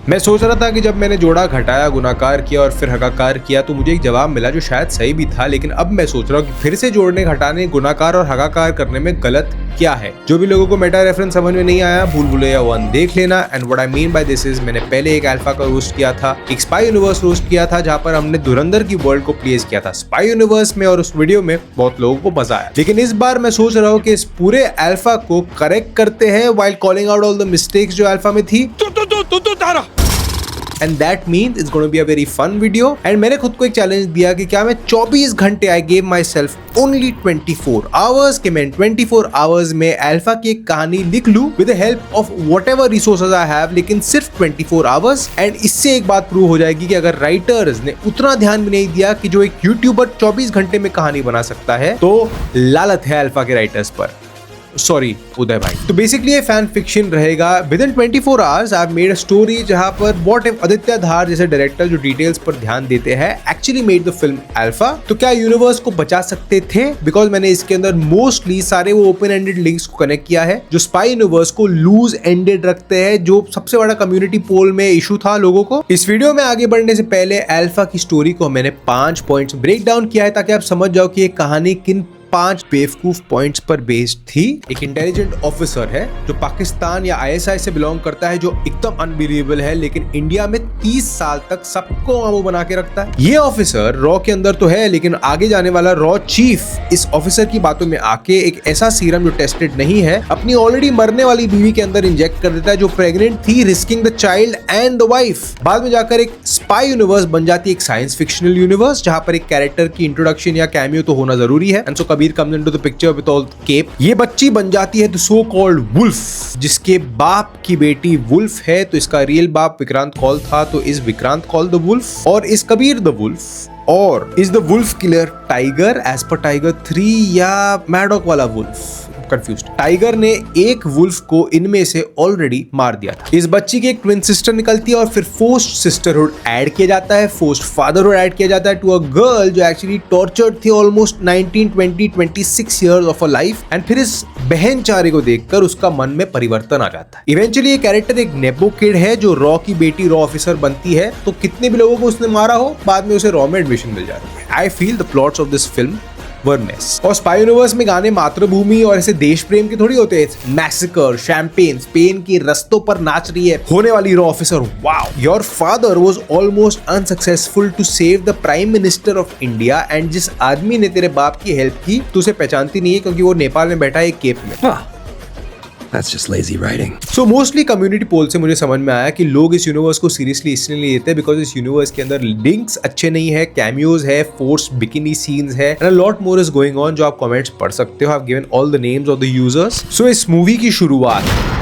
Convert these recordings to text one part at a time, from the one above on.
मैं सोच रहा था कि जब मैंने जोड़ा घटाया, गुणाकार किया और फिर हगाकार किया तो मुझे एक जवाब मिला जो शायद सही भी था, लेकिन अब मैं सोच रहा हूँ कि फिर से जोड़ने, घटाने, गुणाकार और हगाकार करने में गलत क्या है। जो भी लोगों को मेटा रेफरेंस समझ में नहीं आया, भूल भुलैया 1 देख लेना। And what I mean by this is, मैंने पहले एक अल्फा का रोस्ट किया था, एक स्पाई यूनिवर्स रोस्ट किया था जहां पर हमने धुरंधर की वर्ल्ड को प्लेस किया था स्पाई यूनिवर्स में, और उस वीडियो में बहुत लोगों को मजा आया। लेकिन इस बार मैं सोच रहा हूँ कि इस पूरे अल्फा को करेक्ट करते हैं while calling out all the mistakes जो अल्फा में थी। And that means it's going to be a very fun video. And मैंने खुद को एक चैलेंज दिया कि क्या मैं 24 घंटे I gave myself only 24 hours कि मैं 24 hours में अल्फा की एक कहानी लिख लूं with the help of whatever resources I have, लेकिन सिर्फ 24 hours। एंड इससे एक बात प्रूव हो जाएगी कि अगर राइटर्स ने उतना ध्यान भी नहीं दिया कि जो एक यूट्यूबर 24 घंटे में कहानी बना सकता है, तो लालत है अल्फा के राइटर्स पर। सॉरी उदय भाई। तो बेसिकली ये फैन फिक्शन रहेगा। With in 24 hours I have made a story जहां पर व्हाट इफ आदित्य धार जैसे डायरेक्टर जो डिटेल्स पर ध्यान देते हैं actually made the film alpha. तो क्या यूनिवर्स को बचा सकते थे? बिकॉज मैंने इसके अंदर मोस्टली सारे वो ओपन एंडेड लिंक्स को कनेक्ट किया है जो स्पाई यूनिवर्स को लूज एंडेड रखते हैं, जो सबसे बड़ा कम्युनिटी पोल में इशू था लोगों को। इस वीडियो में आगे बढ़ने से पहले अल्फा की स्टोरी को मैंने 5 पॉइंट्स ब्रेक डाउन किया है ताकि आप समझ जाओ कि ये कहानी किन 5 बेवकूफ पॉइंट्स पर बेस्ड थी। एक इंटेलिजेंट ऑफिसर है जो पाकिस्तान या आईएसआई से बिलोंग करता है, जो एकदम अनबिलीवेबल है, लेकिन इंडिया में 30 साल तक सबको आमू बना के रखता है। ये ऑफिसर रॉ के अंदर तो है, लेकिन आगे जाने वाला रॉ चीफ इस ऑफिसर की बातों में आके एक ऐसा सीरम जो टेस्टेड नहीं है अपनी ऑलरेडी मरने वाली बीवी के अंदर इंजेक्ट कर देता है, जो प्रेग्नेंट थी, risking the child and the wife. बाद में जाकर एक स्पाई यूनिवर्स बन जाती है, एक साइंस फिक्शनल यूनिवर्स जहां पर एक कैरेक्टर की इंट्रोडक्शन या कैमियो तो होना जरूरी है। And so Kabir comes into the picture with all cape। ये बच्ची बन जाती है द सो कॉल्ड वुल्फ, जिसके बाप की बेटी वुल्फ है। तो इसका रियल बाप विक्रांत कौल था, तो is Vikrant Kaul the wolf और इज कबीर द वुल्फ, और is the wolf killer Tiger as per Tiger 3 या मैडॉक वाला वुल्फ? कंफ्यूज्ड। टाइगर ने एक वुल्फ को इनमें से ऑलरेडी मार दिया था। इस बच्ची की एक ट्विन सिस्टर निकलती है और फिर फोर्स्ड सिस्टरहुड ऐड किया जाता है, फोर्स्ड फादरहुड ऐड किया जाता है टू अ गर्ल जो एक्चुअली टॉर्चर्ड थी almost 19, 20, 26 years of a life. And फिर इस बहन चारे को देखकर उसका मन में परिवर्तन आ जाता है। इवेंचुअली ये कैरेक्टर एक नेपो किड है जो रॉ की बेटी रॉ ऑफिसर बनती है, तो कितने भी लोगों को उसने मारा हो बाद में उसे रॉ में एडमिशन मिल जाती है। I feel the plots of this film वर्नेस। और स्पाई यूनिवर्स में गाने मातृभूमि और ऐसे देश प्रेम के थोड़ी होते हैं। मैसेकर, शैंपेन, स्पेन के रस्तों पर नाच रही है होने वाली रॉ officer. Wow, your father was almost unsuccessful to save the prime minister of India. And जिस आदमी ने तेरे बाप की हेल्प की तो उसे पहचानती नहीं है क्योंकि वो नेपाल में बैठा है एक केप में। That's just lazy writing. So mostly community poll से मुझे समझ में आया कि लोग इस यूनिवर्स को सीरियसली इसलिए नहीं लेते बिकॉज इस यूनिवर्स के अंदर लिंक्स अच्छे नहीं है, कैमियोज है, फोर्स बिकिनी सीन्स है, and a lot more is going on जो आप कमेंट्स पढ़ सकते हो। I have given all the names of the users. So इस मूवी की शुरुआत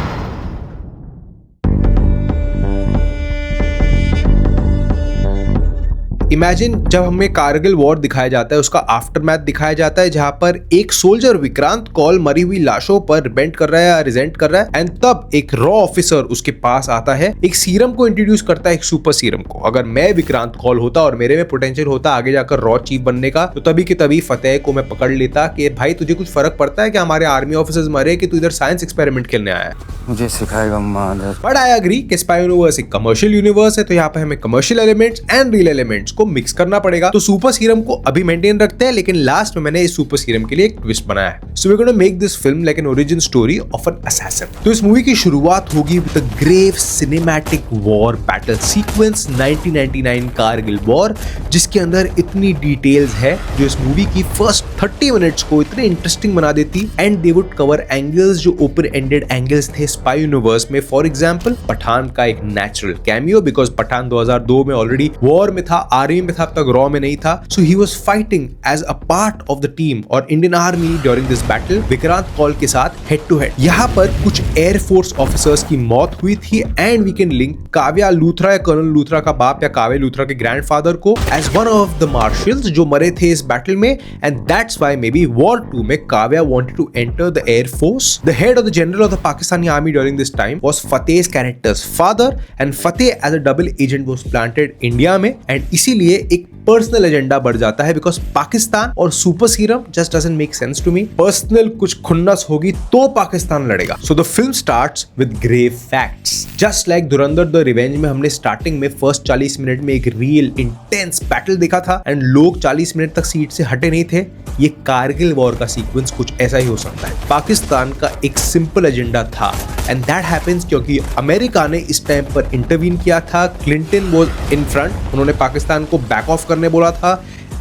इमेजिन जब हमें कारगिल वॉर दिखाया जाता है, उसका आफ्टरमैथ दिखाया जाता है जहां पर एक सोल्जर विक्रांत कौल मरी हुई लाशों पर रिपेंट कर रहा है, रिजेंट कर रहा है, एंड तब एक रॉ ऑफिसर उसके पास आता है, एक सीरम को इंट्रोड्यूस करता है, एक सुपर सीरम को। अगर मैं विक्रांत कौल होता और मेरे में पोटेंशियल होता आगे जाकर रॉ चीफ बनने का, तो तभी के तभी फतेह को मैं पकड़ लेता कि भाई तुझे कुछ फर्क पड़ता है कि हमारे आर्मी ऑफिसर्स मरे कि तू इधर साइंस एक्सपेरिमेंट खेलने आया है? मुझे सिखाएगा मदर। बट आई एग्री कि स्पाई यूनिवर्स एक कमर्शियल यूनिवर्स है, तो यहाँ पे हमें commercial elements and real elements को मिक्स करना पड़ेगा। तो सुपर सीरम को अभी मेंटेन रखते हैं, लेकिन लास्ट में मैंने इस सुपर सीरम के लिए एक ट्विस्ट बनाया है। So we are gonna make this film like an origin story of an assassin. तो इस मूवी की शुरुआत होगी with a grave cinematic war battle sequence 1999 Kargil war, जिसके अंदर इतनी डिटेल्स है जो इस मूवी की फर्स्ट 30 मिनट्स को इतने इंटरेस्टिंग बना देती। And they would cover angles जो ओपन एंडेड एंगल्स थे स्पाई यूनिवर्स में। फॉर एग्जांपल पठान का एक नेचुरल कैमियो, बिकॉज पठान 2002 में ऑलरेडी वॉर में था, आर्मी में था, अब तक रॉ में नहीं था। So he was fighting as a part of the team और Indian army during this battle Vikrant Kaul के साथ हेड टू हेड। यहाँ पर कुछ एयरफोर्स ऑफिसर्स की मौत हुई थी and we can link Kavya Luthra या कर्नल लूथरा का बाप या काव्या लूथरा के ग्रैंडफादर को as one of the marshals जो मरे थे इस बैटल में। And that's why may be war 2 में Kavya wanted to enter the air force. The head of the general of the Pakistani army during this time was फतेह's character's father, and Fateh as a double agent was planted India में, and इसीलिए एक personal agenda बढ़ जाता है because Pakistan और super serum just doesn't make sense to me. Personal कुछ खुन्नस होगी तो पाकिस्तान लड़ेगा। So the film starts with grave facts. Just like Dhurandhar the revenge में हमने स्टार्टिंग में फर्स्ट 40 मिनट में एक रियल इंटेंस बैटल देखा था एंड लोग 40 मिनट तक सीट से हटे नहीं थे, ये कारगिल वॉर का सीक्वेंस कुछ ऐसा ही हो सकता है। पाकिस्तान का एक सिंपल एजेंडा था एंड दैट हैपेंस क्योंकि अमेरिका ने इस टाइम पर इंटरवीन किया था। क्लिंटन वाज इन फ्रंट, उन्होंने पाकिस्तान को बैक ऑफ करने बोला था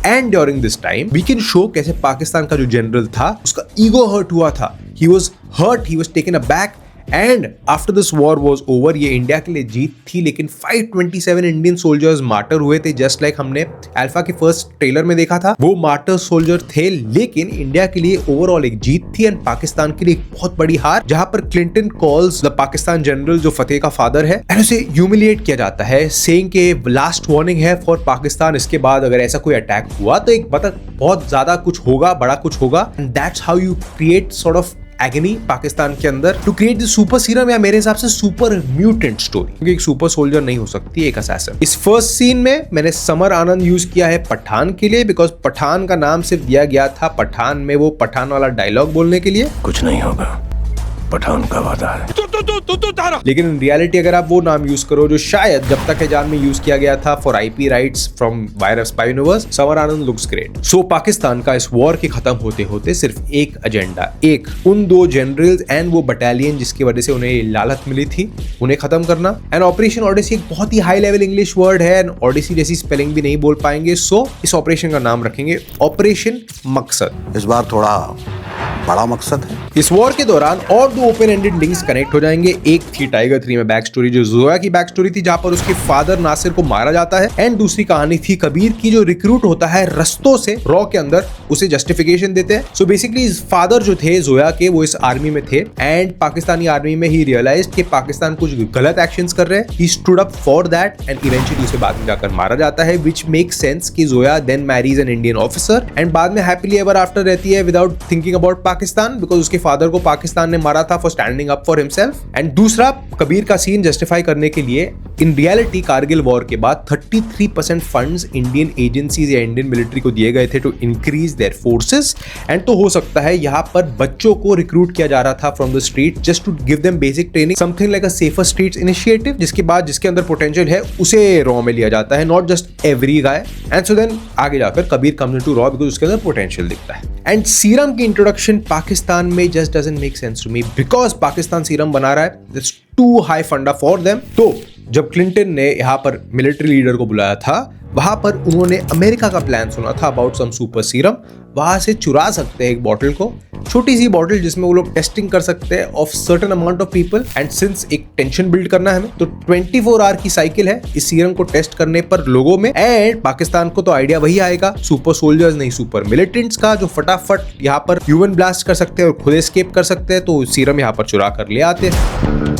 and during this time we can show कैसे पाकिस्तान का जो जनरल था उसका ईगो हर्ट हुआ था। He was hurt, he was taken aback and after this war was over. ये इंडिया के लिए जीत थी लेकिन 527 इंडियन सोल्जर्स मार्टर हुए थे, जस्ट लाइक हमने अल्फा के फर्स्ट ट्रेलर में देखा था। वो मार्टर सोल्जर थे लेकिन इंडिया के लिए ओवरऑल एक जीत थी एंड पाकिस्तान के लिए एक बहुत बड़ी हार, जहां पर Clinton calls the Pakistan general जो फतेह का फादर है एंड उसे ह्यूमिलिएट किया जाता है, सेइंग के लास्ट वार्निंग है फॉर पाकिस्तान, इसके बाद अगर ऐसा कोई अटैक हुआ तो एक बहुत ज्यादा कुछ होगा, बड़ा कुछ होगा। And that's how you create sort of agony Pakistan के अंदर to create the super serum या मेरे हिसाब से सुपर म्यूटेंट स्टोरी, क्योंकि एक सुपर सोल्जर नहीं हो सकती एक असैसिन। इस फर्स्ट सीन में मैंने समर आनंद यूज किया है पठान के लिए बिकॉज पठान का नाम सिर्फ दिया गया था पठान में वो पठान वाला डायलॉग बोलने के लिए। कुछ नहीं होगा, पठान का वादा है। लेकिन इन रियलिटी अगर आप वो नाम यूज करो जो शायद जब तक है जान में यूज किया गया था for IP rights from virus spy universe, Samar Anand looks great. So Pakistan का इस वॉर के खत्म होते होते सिर्फ एक एजेंडा, एक उन दो जनरल्स एंड वो बटालियन जिसकी वजह से उन्हें लालच मिली थी उन्हें खत्म करना। एंड ऑपरेशन ओडिसी एक बहुत ही हाई लेवल इंग्लिश वर्ड है एंड ओडिसी जैसी स्पेलिंग भी नहीं बोल पाएंगे, सो इस ऑपरेशन का नाम रखेंगे ऑपरेशन मकसद। इस बार थोड़ा बड़ा मकसद है। इस वॉर के दौरान और दो ओपन एंडेड लिंक्स कनेक्ट हो जाएंगे। एक थी टाइगर 3 में बैक स्टोरी जो जोया की बैक स्टोरी थी जहां पर उसके फादर नासिर को मारा जाता है एंड दूसरी कहानी थी कबीर की जो रिक्रूट होता है रस्तों से रॉ के अंदर, उसे जस्टिफिकेशन देते हैं। सो बेसिकली फादर जो थे जोया के वो इस आर्मी में थे एंड पाकिस्तानी आर्मी में ही रियलाइज्ड कि पाकिस्तान कुछ गलत एक्शंस कर रहे हैं। He stood up for that and eventually उसे बाद में जाकर मारा जाता है, व्हिच मेक्स सेंस कि Zoya then marries an Indian officer and बाद में हैप्पीली एवर आफ्टर रहती है without thinking about Pakistan because उसके फादर को पाकिस्तान ने मारा था for standing up for himself. And दूसरा कबीर का सीन जस्टिफाई करने के लिए इन रियलिटी कारगिल वॉर के बाद 33% फंड्स इंडियन एजेंसीज या इंडियन मिलिट्री को दिए गए थे to increase their forces and तो हो सकता है यहाँ पर बच्चों को रिक्रूट किया जा रहा था from the street just to give them basic training, something like a safer streets initiative, जिसके बाद जिसके अंदर पोटेंशियल है उसे रॉ में लिया जाता है, not just every guy. And so then आगे जाकर कबीर कम्स इनटू रॉ बिकॉज उसके अंदर पोटेंशियल दिखता है। एंड सीरम की इंट्रोडक्शन पाकिस्तान में just doesn't make sense to me because Pakistan serum बना रहा है, it's too high funda for them. तो जब क्लिंटन ने यहाँ पर मिलिट्री लीडर को बुलाया था वहां पर उन्होंने अमेरिका का प्लान सुना था अबाउट सम सुपर सीरम, वहां से चुरा सकते हैं एक बॉटल को, छोटी सी बॉटल जिसमें वो लोग टेस्टिंग कर सकते हैं of certain amount of people and since एक टेंशन बिल्ड करना है हमें तो 24 आवर की साइकिल है इस सीरम को टेस्ट करने पर लोगों में। एंड पाकिस्तान को तो आइडिया वही आएगा सुपर सोल्जर्स नहीं सुपर मिलिटेंट्स का जो फटाफट यहाँ पर ह्यूमन ब्लास्ट कर सकते हैं और खुद एस्केप कर सकते हैं, तो सीरम यहाँ पर चुरा कर ले आते हैं।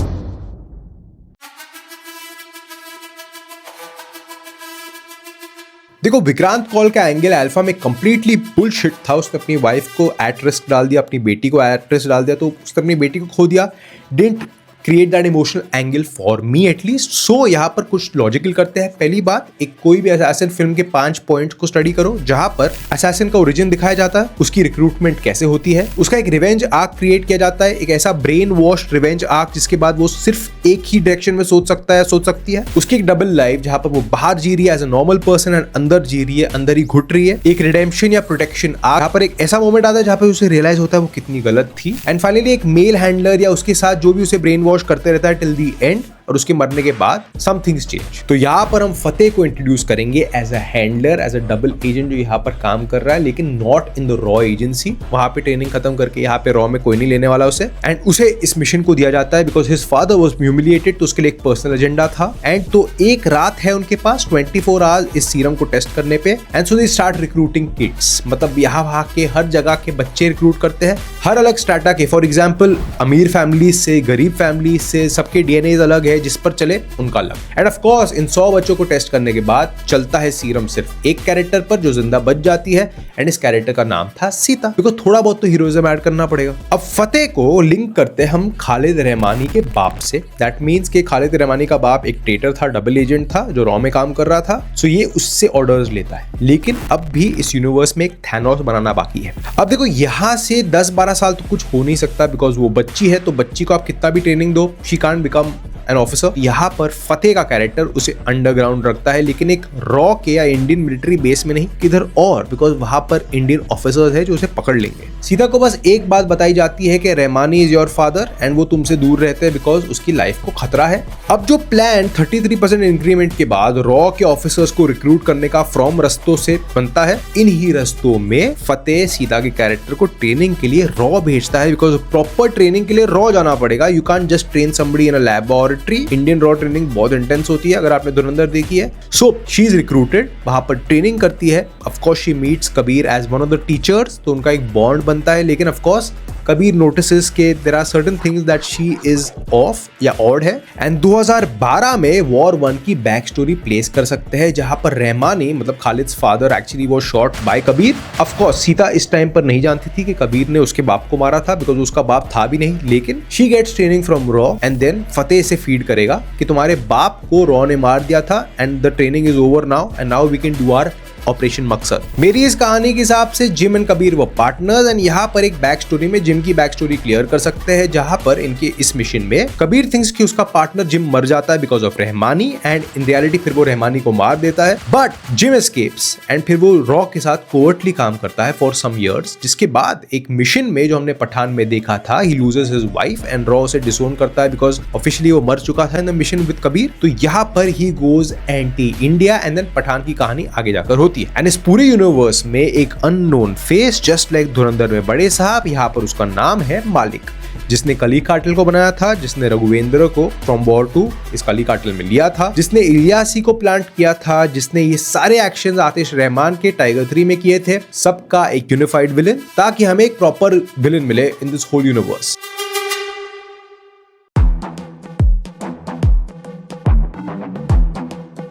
देखो विक्रांत कॉल का एंगल अल्फा में कंप्लीटली बुलशिट था। उसने अपनी वाइफ को एट रिस्क डाल दिया, अपनी बेटी को एट रिस्क डाल दिया, तो उसने अपनी बेटी को खो दिया। Didn't create that emotional angle for me at least. So यहाँ पर कुछ लॉजिकल करते हैं। पहली बात, एक कोई भी असैसिन फिल्म के 5 पॉइंट्स को स्टडी करो जहां पर असैसिन का ओरिजिन दिखाया जाता है, उसकी रिक्रूटमेंट कैसे होती है, उसका एक रिवेंज आर्क क्रिएट किया जाता है, एक ऐसा ब्रेन वॉश रिवेंज आर्क जिसके बाद वो सिर्फ एक ही डायरेक्शन में सोच सकती है, उसकी एक डबल लाइफ जहां पर वो बाहर जी रही है as a normal person and अंदर जी रही है, अंदर ही घुट रही है, एक रिडेम्पशन या प्रोटेक्शन आर्क, यहाँ पर एक ऐसा मोमेंट आता है जहां पर उसे रियलाइज होता है वो कितनी गलत थी। एंड फाइनली एक मेल हैंडलर या उसके साथ जो भी उसे ब्रेन वॉश करते रहता है टिल दी एंड, और उसके मरने के बाद सम थिंग्स चेंज। तो यहाँ पर हम फतेह को इंट्रोड्यूस करेंगे as a handler, as a double agent जो यहाँ पर काम कर रहा है लेकिन नॉट इन द रॉ एजेंसी। वहां पे ट्रेनिंग खत्म करके यहाँ पे रॉ में कोई नहीं लेने वाला उसे, एंड उसे इस मिशन को दिया जाता है because his father was humiliated, तो उसके लिए एक पर्सनल एजेंडा था। एंड तो एक रात है उनके पास 24 आवर्स इस सीरम को टेस्ट करने पे, and so they start recruiting kids, मतलब यहाँ वहां के हर जगह के बच्चे रिक्रूट करते हैं, हर अलग स्टार्टा के। फॉर एग्जाम्पल अमीर फैमिली से, गरीब फैमिली से, सबके डीएनए अलग है, है जिस पर चले उनका luck. And of course in 100 बच्चों को टेस्ट करने के बाद चलता है सीरम सिर्फ एक कैरेक्टर पर जो जिंदा बच जाती है, एंड इस कैरेक्टर का नाम था सीता। बिकॉज थोड़ा बहुत तो हीरोइज्म ऐड करना पड़ेगा। अब फतेह को लिंक करते हैं हम खालिद रहमानी के बाप से। दैट मीन्स कि खालिद रहमानी का बाप एक ट्रेटर था, डबल एजेंट था जो रॉ में काम कर रहा था। सो ये उससे ऑर्डर्स लेता है। लेकिन अब भी इस यूनिवर्स में एक थैनोस बनाना बाकी है। अब देखो यहाँ से 10-12 साल तो कुछ हो नहीं सकता बिकॉज वो बच्ची है, तो बच्ची को आप कितना भी ट्रेनिंग दो, she can't become an officer. यहाँ पर फतेह का कैरेक्टर उसे अंडरग्राउंड रखता है, लेकिन एक रॉ के या इंडियन मिलिट्री बेस में नहीं, किधर और, बिकॉज वहां पर इंडियन ऑफिसर्स है जो उसे पकड़ लेंगे। सीता को बस एक बात बताई जाती है कि Rahmani is your father and वो तुमसे दूर रहते हैं बिकॉज उसकी लाइफ को खतरा है। अब जो प्लान 33% इंक्रीमेंट के बाद रॉ के ऑफिसर्स को रिक्रूट करने का फ्रॉम रस्तों से बनता है, इन ही रस्तों में फतेह सीता के कैरेक्टर को ट्रेनिंग के लिए रॉ भेजता है बिकॉज प्रॉपर ट्रेनिंग के लिए रॉ जाना पड़ेगा। You can't just train somebody in a laboratory. Indian raw training बहुत इंटेंस होती है, अगर आपने धुरंधर देखी है। सो शी इज रिक्रूटेड, वहां पर ट्रेनिंग करती है। Of course she meets Kabir as one of the teachers, तो उनका एक बॉन्ड बनता है। लेकिन ऑफ कोर्स कबीर नोटिसेस के there are certain things that she is off या ऑड है। एंड 2012 में वॉर 1 की बैक स्टोरी प्लेस कर सकते हैं, जहां पर रहमानी मतलब खालिद्स फादर एक्चुअली वो shot bye Kabir. Of course Sita इस टाइम पर नहीं जानती थी कि कबीर ने उसके बाप को मारा था बिकॉज उसका बाप था भी नहीं। लेकिन शी गेट्स ट्रेनिंग फ्रॉम रॉ एंड देन फतेह से फीड करेगा कि तुम्हारे बाप को रॉ ने मार दिया था and the training is over now and now we can do our operation मकसद। मेरी इस कहानी के हिसाब से जिम एंड कबीर वो पार्टनर्स, एंड यहाँ पर एक बैक स्टोरी में जिम की बैक स्टोरी क्लियर कर सकते हैं, जहां पर इनके इस मिशन में कबीर थिंक्स कि उसका पार्टनर जिम मर जाता है because of Rahmani, and in reality फिर वो रहमानी को मार देता है। बट जिम एस्केप्स एंड फिर वो रॉ के साथ कोवर्टली काम करता है फॉर सम इयर्स, जिसके बाद एक मिशन में जो हमने पठान में देखा था, ही loses his wife and raw उसे डिसोन करता है बिकॉज ऑफिशियली वो मर चुका था in the mission with Kabir. तो यहाँ पर he goes anti India and then Pathaan की कहानी आगे जाकर होती है। एंड इस पूरे यूनिवर्स में एक अननोन फेस जस्ट लाइक धुरंधर में बड़े साहब, यहाँ पर उसका नाम है मालिक, जिसने कली काटिल को बनाया था, जिसने रघुवेंद्र को फ्रॉम वॉर 2 इस कली काटिल में लिया था, जिसने इलियासी को प्लांट किया था, जिसने ये सारे एक्शंस आतिश रहमान के टाइगर 3 में किए थे। सबका एक यूनिफाइड विलन, ताकि हमें एक प्रॉपर विलन मिले in this whole universe.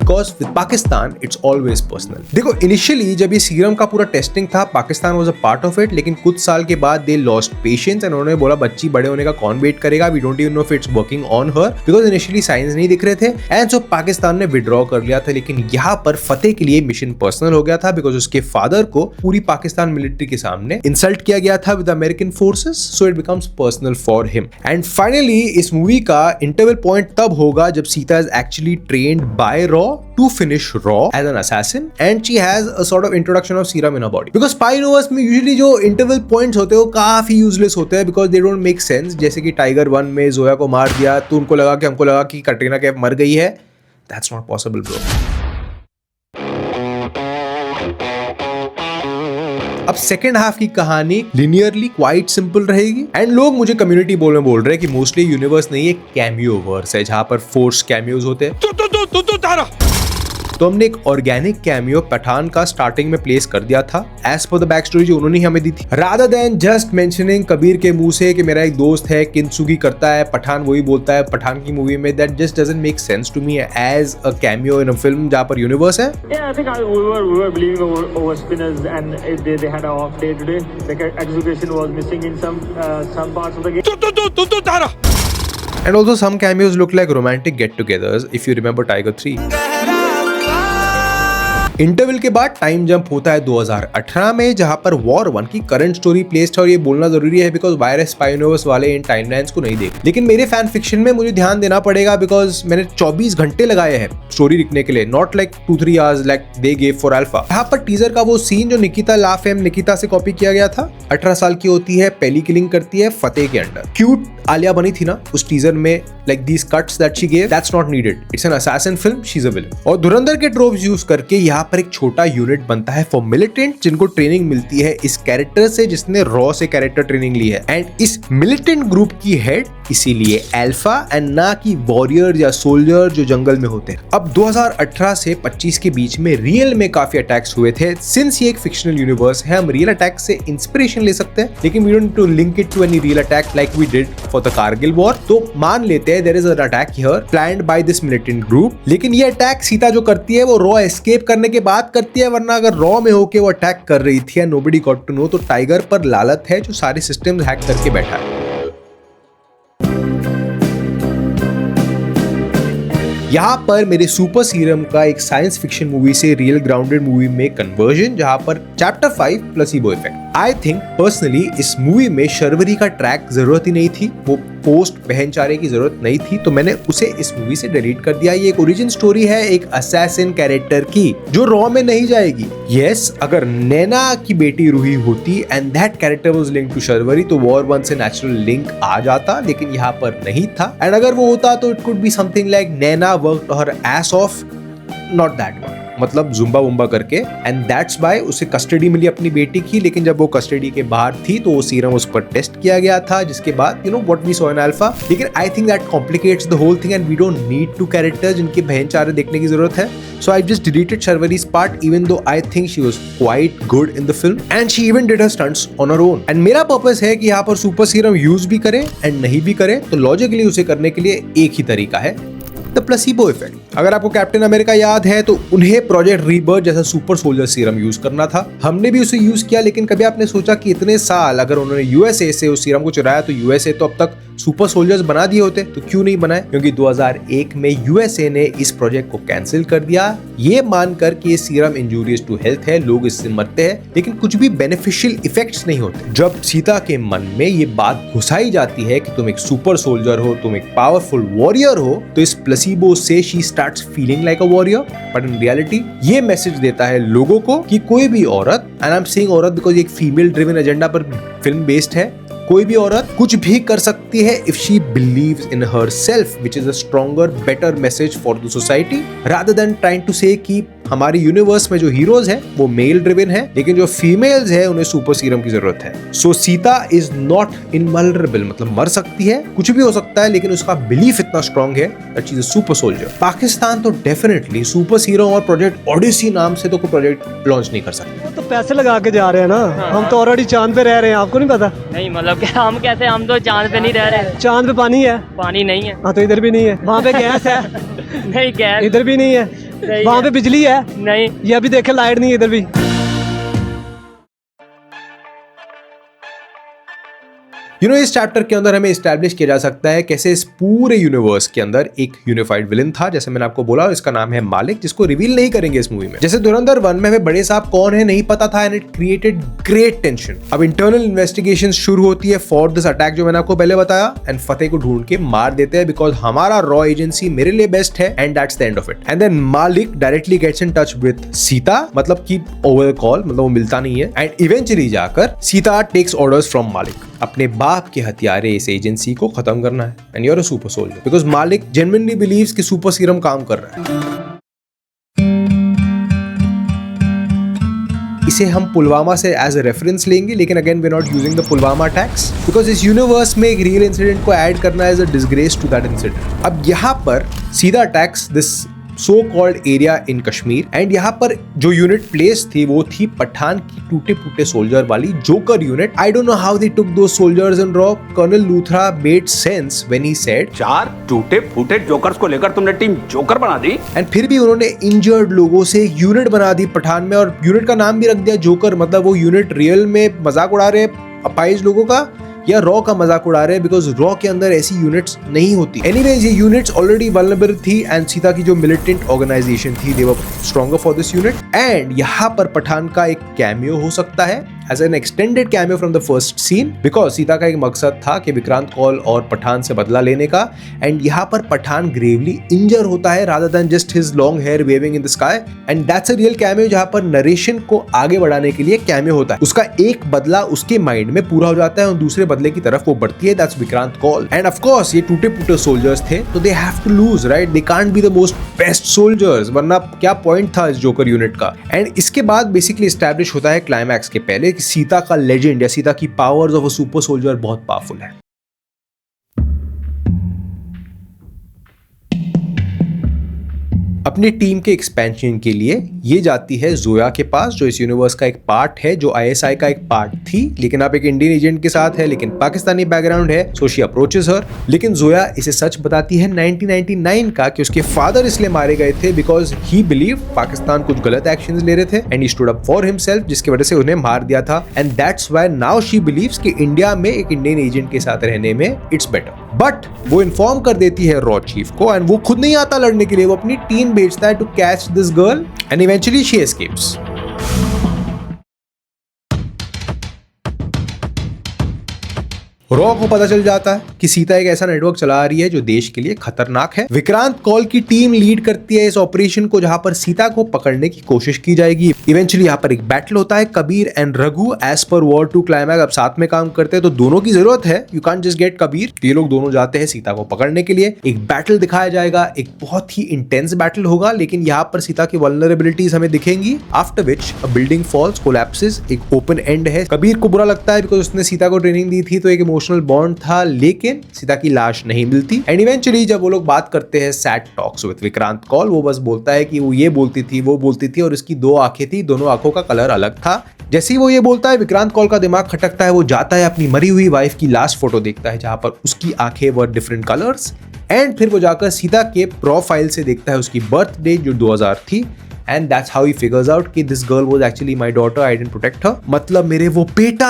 Because with Pakistan, it's always personal. देखो इनिशियली जब ये सीरम का पूरा टेस्टिंग था, Pakistan was a part of it, लेकिन कुछ साल के बाद दे लॉस्ट पेशेंस एंड उन्होंने बोला बच्ची बड़े होने का कौन वेट करेगा, we don't even know if it's working on her, because initially signs नहीं दिख रहे थे। एंड सो पाकिस्तान ने विड्रॉ कर लिया था। लेकिन यहाँ पर फतेह के लिए मिशन पर्सनल हो गया था बिकॉज उसके फादर को पूरी पाकिस्तान मिलिट्री के सामने इंसल्ट किया गया था with American forces, so it becomes personal for him. And finally इस मूवी का इंटरवल पॉइंट तब होगा जब Sita is actually trained by रॉ to finish Raw as an assassin, and she has a sort of introduction of serum in her body. Because spy universe में usually जो interval points होते हैं वो काफी useless होते हैं because they don't make sense. जैसे कि टाइगर 1 में जोया को मार दिया तो हमको लगा कि कटरीना कैफ मर गई है. That's not possible, bro. अब सेकेंड हाफ की कहानी लिनियरली क्वाइट सिंपल रहेगी एंड लोग मुझे कम्युनिटी बोल रहे हैं कि मोस्टली यूनिवर्स नहीं है, कैमियो वर्स है जहां पर फोर्स कैमियोज होते हैं। तो हमने एक ऑर्गेनिक कैमियो पठान का स्टार्टिंग में प्लेस कर दिया था as per the back story जो उन्होंने हमें दी थी, rather than just mentioning Kabir के मुंह से कि मेरा एक दोस्त है किंसुगी करता है, पठान वही बोलता है पठान की मूवी में। That just doesn't make sense to me as a cameo in a film जहां पर यूनिवर्स है। Yeah, I think we were believing over spinners and they had an off day today. Like execution was missing in some parts of the game. And also some cameos look like romantic get-togethers if you remember Tiger 3. Interval के बाद time jump होता है 2018 में जहां पर war 1 की current story placed है और ये बोलना जरूरी है बिकॉज वायरस स्पाई यूनिवर्स वाले इन टाइमलाइंस को नहीं देख। लेकिन मेरे फैन फिक्शन में मुझे ध्यान देना पड़ेगा बिकॉज मैंने 24 घंटे लगाए हैं स्टोरी लिखने के लिए, not like 2-3 hours like they gave for alpha. यहाँ पर टीजर का वो सीन जो निकिता ला फेम निकिता से कॉपी किया गया था, 18 साल की होती है, पहली किलिंग करती है फतेह के अंडर। क्यूट आलिया बनी थी ना उस टीजर में, like these cuts that she gave, that's not needed. It's an assassin film, she's a villain. और धुरंधर के ट्रोप्स यूज करके यहाँ पर एक छोटा यूनिट बनता है फॉर मिलिटेंट जिनको ट्रेनिंग मिलती है इस कैरेक्टर से जिसने रॉ से कैरेक्टर ट्रेनिंग ली है। एंड इस मिलिटेंट ग्रुप की हेड इसीलिए अल्फा एंड ना कि वॉरियर या सोल्जर जो जंगल में होते हैं। अब 2018 से 25 के बीच में रियल में काफी अटैक्स हुए थे। सिंस ये एक फिक्शनल यूनिवर्स है, हम रियल अटैक से इंस्पिरेशन ले सकते हैं, लेकिन we don't need to link it to any real attack like we did for the Kargil war. तो मान लेते हैं there is an attack here planned by this militant group, लेकिन ये अटैक सीता जो करती है वो रॉ एस्केप करने के बाद करती है, वरना अगर रॉ में होके वो अटैक कर रही थी and nobody got to know, तो टाइगर पर लालत है जो सारे सिस्टम्स हैक करके बैठा है। यहाँ पर मेरे सुपर सीरम का एक साइंस फिक्शन मूवी से रियल ग्राउंडेड मूवी में कन्वर्जन, जहाँ पर chapter 5 placebo effect. I think personally इस मूवी में शर्वरी का ट्रैक जरूरत ही नहीं थी, वो पोस्ट बहनचारे की जरूरत नहीं थी, तो मैंने उसे इस मूवी से डिलीट कर दिया। ये एक ओरिजिन स्टोरी है एक असैसिन कैरेक्टर की जो रॉ में नहीं जाएगी। यस, अगर नैना की बेटी रूही होती and that character was linked to Sharvari तो वॉर 1 से नेचुरल लिंक आ जाता, लेकिन यहाँ पर नहीं था। एंड अगर वो होता तो it could be something like Naina worked her ass of, not that one, मतलब जुम्बा वुम्बा करके, एंड दैट्स बाय उसे कस्टडी मिली अपनी बेटी की, लेकिन जब वो कस्टडी के बाहर थी तो वो सीरम उस पर टेस्ट किया गया था, जिसके बाद you know what we saw in Alpha. लेकिन I think that complicates the whole thing and we don't need two characters जिनके बहनचारे देखने की जरूरत है। So I just deleted Sharvari's part even though I think she was quite good in the film and she even did her stunts on her own. And मेरा purpose है कि यहाँ पर सुपर सीरम यूज भी करें and नहीं भी करें, तो लॉजिकली उसे करने के लिए एक ही तरीका है, द प्लेसिबो इफेक्ट। अगर आपको कैप्टन अमेरिका याद है तो उन्हें प्रोजेक्ट रीबर्थ जैसा सुपर सोल्जर सीरम यूज करना था, हमने भी उसे यूज किया, लेकिन कभी आपने सोचा कि इतने साल अगर उन्होंने यूएसए से उस सीरम को चुराया तो यूएसए तो अब तक सुपर सोल्जर्स बना दिए होते, तो क्यों नहीं बनाए? क्योंकि 2001 में यूएसए ने इस प्रोजेक्ट को कैंसिल कर दिया, ये मानकर कि ये सीरम इंजूरियस टू हेल्थ है, लोग इससे मरते हैं, लेकिन कुछ भी बेनिफिशियल इफेक्ट्स नहीं होते। जब सीता के मन में ये बात घुसाई जाती है कि तुम एक सुपर सोल्जर हो, तुम एक पावरफुल वॉरियर हो, तो इस प्लेसिबो से she starts feeling like a warrior, but in reality ये मैसेज देता है लोगों को कि कोई भी औरत, एंड आई एम सेइंग औरत बिकॉज एक फीमेल ड्रिवन एजेंडा पर फिल्म बेस्ड है, कोई भी औरत कुछ भी कर सकती है if she believes in herself, which is a stronger better message for the society rather than trying to say कि हमारे यूनिवर्स में जो हीरोज है वो मेल ड्रिवन है, लेकिन जो फीमेल्स है उन्हें सुपर सीरम की जरूरत है। सो सीता इज नॉट इनवल्नरेबल, मतलब मर सकती है, कुछ भी हो सकता है, लेकिन उसका बिलीफ इतना स्ट्रॉन्ग है that she is a super soldier. Pakistan तो डेफिनेटली सुपर सीरम और प्रोजेक्ट ओडिसी नाम से तो कोई प्रोजेक्ट लॉन्च नहीं कर सकते। तो पैसे लगा के जा रहे हैं ना, हम तो ऑलरेडी चांद पे रह रहे हैं, आपको नहीं पता? नहीं मतलब क्या, हम कैसे, हम तो चांद पे नहीं रह रहे। चांद पे पानी है? पानी नहीं है। हाँ तो इधर भी नहीं है। वहाँ पे गैस है? नहीं गैस। इधर भी नहीं है। वहाँ पे बिजली है? नहीं। ये अभी देखे लाइट नहीं है इधर भी। इस चैप्टर के अंदर हमें एस्टैब्लिश किया जा सकता है कैसे इस पूरे यूनिवर्स के अंदर एक यूनिफाइड विलन था, जैसे मैंने आपको बोला, इसका नाम है मालिक, जिसको रिवील नहीं करेंगे इस मूवी में। जैसे धुरंधर 1 में हमें बड़े साहब कौन है नहीं पता था and it created great tension. अब इंटरनल इन्वेस्टिगेशन शुरू होती है फॉर दिस अटैक जो मैंने आपको पहले बताया, एंड फतेह को ढूंढ के मार देते हैं बिकॉज हमारा रॉ एजेंसी मेरे लिए बेस्ट है, and that's the end of it. And then Malik directly gets in touch with Sita, मतलब कि ओवर कॉल, मतलब वो मिलता नहीं है, एंड इवेंचुअली जाकर सीता टेक्स ऑर्डर्स फ्रॉम मालिक, अपने बाप के हथियारे इस एजेंसी को खत्म करना है, and you are a super soldier because Malik genuinely believes कि सुपर सीरम काम कर रहा है। इसे हम पुलवामा से एज अ रेफरेंस लेंगे, लेकिन again we are not using the Pulwama attacks because इस यूनिवर्स में एक रियल इंसिडेंट को ऐड करना is a disgrace to that incident. अब यहाँ पर सीधा attacks this so called area in Kashmir, and यहाँ पर जो यूनिट प्लेस थी वो थी पठान की टूटे फूटे सोल्जर वाली joker unit. I don't know how they took those soldiers in रॉ। Colonel Luthra made sense when he said 4 टूटे फूटे जोकर्स को लेकर तुमने टीम जोकर बना दी, एंड फिर भी उन्होंने इंजर्ड लोगों से यूनिट बना दी पठान में, और यूनिट का नाम भी रख दिया जोकर। मतलब वो यूनिट रियल में मजाक उड़ा रहे अपाइज लोगों का या रॉ का मजाक उड़ा रहे हैं, बिकॉज रॉ के अंदर ऐसी यूनिट्स नहीं होती। एनीवेज ये यूनिट्स ऑलरेडी वल्नरेबल थी, एंड सीता की जो मिलिटेंट ऑर्गेनाइजेशन थी they were stronger for this unit. And यहाँ पर पठान का एक कैमियो हो सकता है as an extended cameo from the first scene because Sita का एक मकसद था कि विक्रांत कौल और पठान से बदला लेने का एंड यहाँ पर पठान ग्रेवली इंजर होता है rather than just his long hair waving in the sky and that's a real cameo जहाँ पर नरेशन को आगे बढ़ाने के लिए कैमियो होता है। उसका एक बदला उसके माइंड में पूरा हो जाता है और दूसरे बदले की तरफ वो बढ़ती है, that's Vikrant Kaul. And of course ये टूटे फूटे सोल्जर्स थे तो they have to lose, right? They can't be the most best soldiers, वरना क्या पॉइंट था इस जोकर यूनिट का। एंड इसके बाद बेसिकली एस्टैब्लिश होता है क्लाइमैक्स के पहले कि सीता का लेजेंड या सीता की powers of a super soldier बहुत पावरफुल है। अपनी टीम के एक्सपेंशन के लिए ये जाती है जोया के पास जो इस यूनिवर्स का एक पार्ट है, जो आईएसआई का एक पार्ट थी, लेकिन आप एक इंडियन एजेंट के साथ है लेकिन पाकिस्तानी बैकग्राउंड है, सो शी अप्रोचेस हर। लेकिन जोया इसे सच बताती है 1999 का कि उसके फादर इसलिए मारे गए थे बिकॉज ही बिलीव पाकिस्तान कुछ गलत एक्शंस ले रहे थे and he stood up for himself, जिसकी वजह से उन्हें मार दिया था and that's why now she beliefs कि इंडिया में एक इंडियन एजेंट के साथ रहने में इट्स बेटर। बट वो इन्फॉर्म कर देती है रॉ चीफ को एंड वो खुद नहीं आता लड़ने के लिए, वो अपनी टीम भेजता है to catch this girl and eventually she escapes. रॉ को पता चल जाता है कि सीता एक ऐसा नेटवर्क चला रही है जो देश के लिए खतरनाक है। विक्रांत कौल की टीम लीड करती है इस ऑपरेशन को जहां पर सीता को पकड़ने की कोशिश की जाएगी। इवेंचुअली यहाँ पर एक बैटल होता है, Kabir and Raghu as per War 2 climax अब साथ में काम करते हैं तो दोनों की जरूरत है, you can't just get Kabir. ये लोग दोनों जाते हैं सीता को पकड़ने के लिए। एक बैटल दिखाया जाएगा, एक बहुत ही इंटेंस बैटल होगा, लेकिन यहाँ पर सीता की वल्नरेबिलिटीज हमें दिखेंगी। After which a building falls, collapses, एक ओपन एंड है। कबीर को बुरा लगता है बिकॉज उसने सीता को ट्रेनिंग दी थी तो एक इमोशनल बॉन्ड था, लेकिन सीता की लाश नहीं मिलती। एंड इवेंचुअली जब वो लोग बात करते हैं sad talks with Vikrant Kaul, वो बस बोलता है कि वो ये बोलती थी वो बोलती थी और इसकी 2 आंखें थी, दोनों आंखों का कलर अलग था। जैसे ही वो ये बोलता है विक्रांत कौल का दिमाग खटकता है, वो जाता है अपनी मरी हुई वाइफ की लास्ट फोटो देखता है जहां पर उसकी आंखें वर डिफरेंट कलर्स एंड फिर वो जाकर सीता के प्रोफाइल से देखता है उसकी बर्थ डेट जो 2000 थी and that's how he figures out कि this girl was actually my daughter, I didn't protect her, मतलब मेरे वो बेटा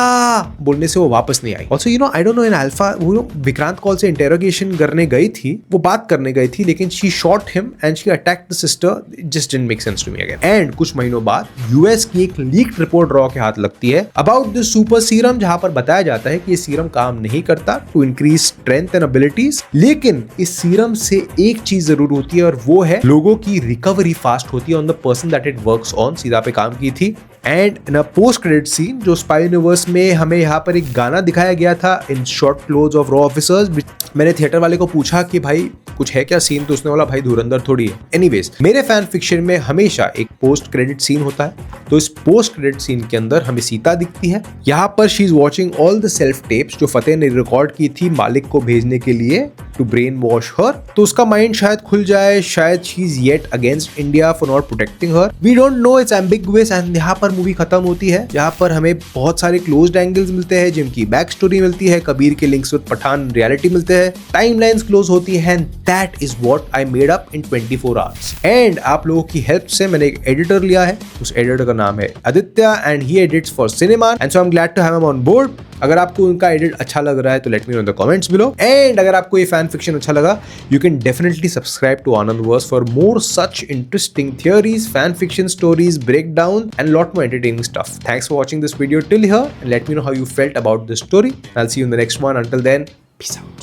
बोलने से वो वापस नहीं आई। Also you know I don't know in Alpha वो विक्रांत कौल से इंटेरोगेशन करने गई थी, वो बात करने गई थी, लेकिन she shot him and she attacked the sister, it just didn't make sense to me again। and कुछ महीनों बाद यूएस की एक लीक्ड रिपोर्ट रॉ के हाथ लगती है about this super serum जहां पर बताया जाता है कि ये सीरम काम नहीं करता to increase strength and abilities, लेकिन इस सीरम से एक चीज जरूर होती है और वो है लोगों की रिकवरी फास्ट होती है on the person that it works on. Sita पे काम की थी। And in a post credit scene जो स्पाई यूनिवर्स में हमें यहाँ पर एक गाना दिखाया गया था इन शॉर्ट क्लोज ऑफ रॉ ऑफिसर्स। मैंने थिएटर वाले को पूछा कि भाई कुछ है क्या सीन, तो उसने बोला भाई धुरंधर थोड़ी है। एनीवेज मेरे फैन फिक्शन में हमेशा एक पोस्ट क्रेडिट सीन होता है, तो इस पोस्ट क्रेडिट सीन के अंदर हमें सीता दिखती है। यहाँ पर she is watching all the self tapes जो फतेह ने रिकॉर्ड की थी मालिक को भेजने के लिए टू ब्रेन वॉश हर। तो उसका माइंड शायद खुल जाए, शायद she is yet against India for not protecting her, we don't know, it's ambiguous. And यहाँ पर मूवी खत्म होती है जहाँ पर हमें बहुत सारे क्लोज्ड एंगल्स मिलते हैं जिनकी बैक स्टोरी मिलती है, कबीर के लिंक्स विद पठान रियलिटी मिलते हैं, टाइमलाइंस क्लोज होती है and that is what I made up in 24 hours. And आप लोगों की हेल्प से मैंने एक एडिटर लिया है, उस एडिटर का नाम है Aditya and he edits for cinema and so I am glad to have him on board. अगर आपको उनका एडिट अच्छा लग रहा है तो let me know in the comments below. And अगर आपको ये फैन फिक्शन अच्छा लगा, you can definitely subscribe to Anandverse for more such interesting theories, fan fiction stories, breakdown and lot more entertaining stuff. Thanks for watching this video till here and let me know how you felt about this story. I'll see you in the next one. Until then, peace out.